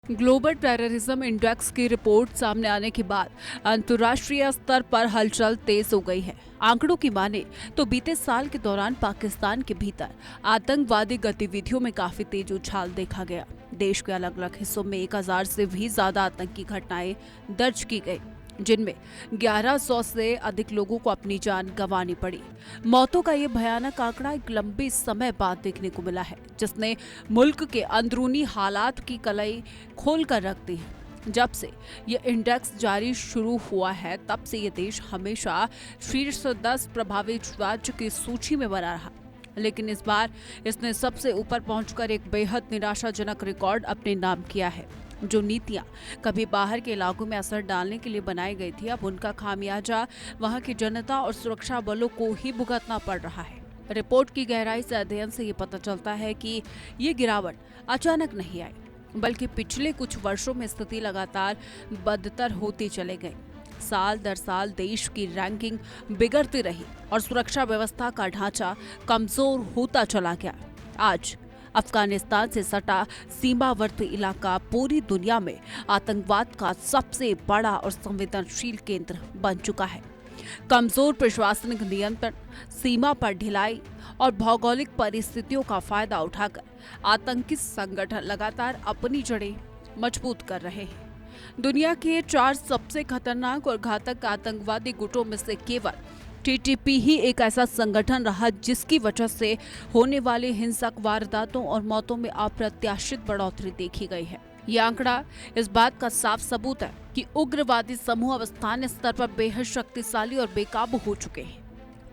Global terrorism index की report सामने आने के बाद अंतर्राष्ट्रीय स्तर पर हलचल तेज हो गई है। आंकड़ों की माने तो बीते साल के दौरान पाकिस्तान के भीतर आतंकवादी गतिविधियों में काफी तेज उछाल देखा गया। देश के अलग अलग हिस्सों में 1000 से भी ज्यादा आतंकी घटनाएं दर्ज की गई, जिनमें 1100 से अधिक लोगों को अपनी जान गंवानी पड़ी। मौतों का ये भयानक आंकड़ा एक लंबे समय बाद देखने को मिला है, जिसने मुल्क के अंदरूनी हालात की कलई खोल कर रख दी है। जब से ये इंडेक्स जारी शुरू हुआ है, तब से ये देश हमेशा शीर्ष 10 प्रभावित राज्य की सूची में बना रहा। लेकिन इस बार इसने सबसे ऊपर पहुंचकर एक बेहद निराशाजनक रिकॉर्ड अपने नाम किया है। जो नीतियां कभी बाहर के इलाकों में असर डालने के लिए बनाई गई थी, अब उनका खामियाजा वहां की जनता और सुरक्षा बलों को ही भुगतना पड़ रहा है। रिपोर्ट की गहराई से अध्ययन से ये पता चलता है कि ये गिरावट अचानक नहीं आई, बल्कि पिछले कुछ वर्षों में स्थिति लगातार बदतर होती चली गई। साल दर साल देश की रैंकिंग बिगड़ती रही और सुरक्षा व्यवस्था का ढांचा कमजोर होता चला गया। आज अफगानिस्तान से सटा सीमावर्ती इलाका पूरी दुनिया में आतंकवाद का सबसे बड़ा और संवेदनशील केंद्र बन चुका है। कमजोर प्रशासनिक नियंत्रण, सीमा पर ढिलाई और भौगोलिक परिस्थितियों का फायदा उठाकर आतंकी संगठन लगातार अपनी जड़ें मजबूत कर रहे हैं। दुनिया के 4 सबसे खतरनाक और घातक आतंकवादी गुटों में से केवल टीटीपी ही एक ऐसा संगठन रहा जिसकी वजह से होने वाले हिंसक वारदातों और मौतों में अप्रत्याशित बढ़ोतरी देखी गई है। ये आंकड़ा इस बात का साफ सबूत है कि उग्रवादी समूह अब स्थानीय स्तर पर बेहद शक्तिशाली और बेकाबू हो चुके हैं।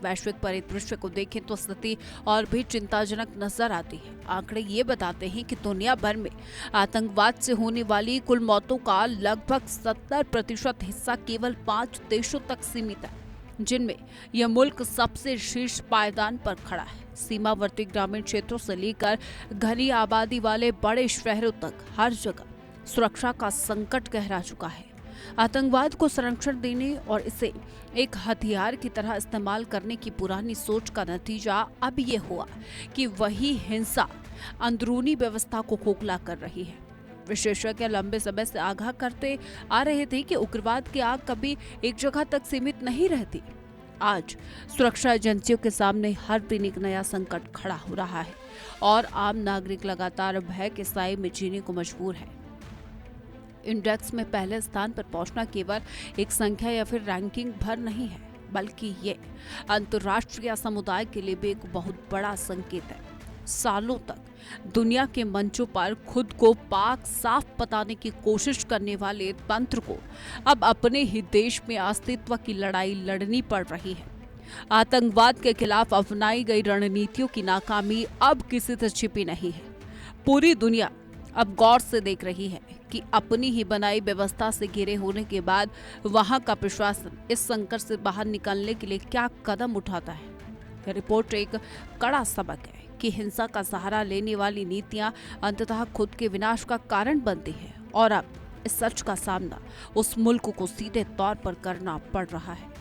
वैश्विक परिदृश्य को देखें तो स्थिति और भी चिंताजनक नजर आती है। आंकड़े ये बताते हैं कि दुनिया भर में आतंकवाद से होने वाली कुल मौतों का लगभग 70% हिस्सा केवल 5 देशों तक सीमित है, जिनमें यह मुल्क सबसे शीर्ष पायदान पर खड़ा है। सीमावर्ती ग्रामीण क्षेत्रों से लेकर घनी आबादी वाले बड़े शहरों तक हर जगह सुरक्षा का संकट गहरा चुका है। आतंकवाद को संरक्षण देने और इसे एक हथियार की तरह इस्तेमाल करने की पुरानी सोच का नतीजा अब ये हुआ कि वही हिंसा अंदरूनी व्यवस्था को खोखला कर रही है। विशेषज्ञ लंबे समय से आगाह करते आ रहे थे कि उग्रवाद की आग कभी एक जगह तक सीमित नहीं रहती। आज सुरक्षा एजेंसियों के सामने हर दिन एक नया संकट खड़ा हो रहा है और आम नागरिक लगातार भय के साए में जीने को मजबूर है। इंडेक्स में पहले स्थान पर पहुंचना केवल एक संख्या या फिर रैंकिंग भर नहीं है, बल्कि ये अंतर्राष्ट्रीय समुदाय के लिए भी एक बहुत बड़ा संकेत है। सालों तक दुनिया के मंचों पर खुद को पाक साफ बताने की कोशिश करने वाले तंत्र को अब अपने ही देश में अस्तित्व की लड़ाई लड़नी पड़ रही है। आतंकवाद के खिलाफ अपनाई गई रणनीतियों की नाकामी अब किसी से छिपी नहीं है। पूरी दुनिया अब गौर से देख रही है कि अपनी ही बनाई व्यवस्था से घिरे होने के बाद वहां का प्रशासन इस संकट से बाहर निकलने के लिए क्या कदम उठाता है। यह रिपोर्ट एक कड़ा सबक है कि हिंसा का सहारा लेने वाली नीतियां अंततः खुद के विनाश का कारण बनती हैं और अब इस सच का सामना उस मुल्क को सीधे तौर पर करना पड़ रहा है।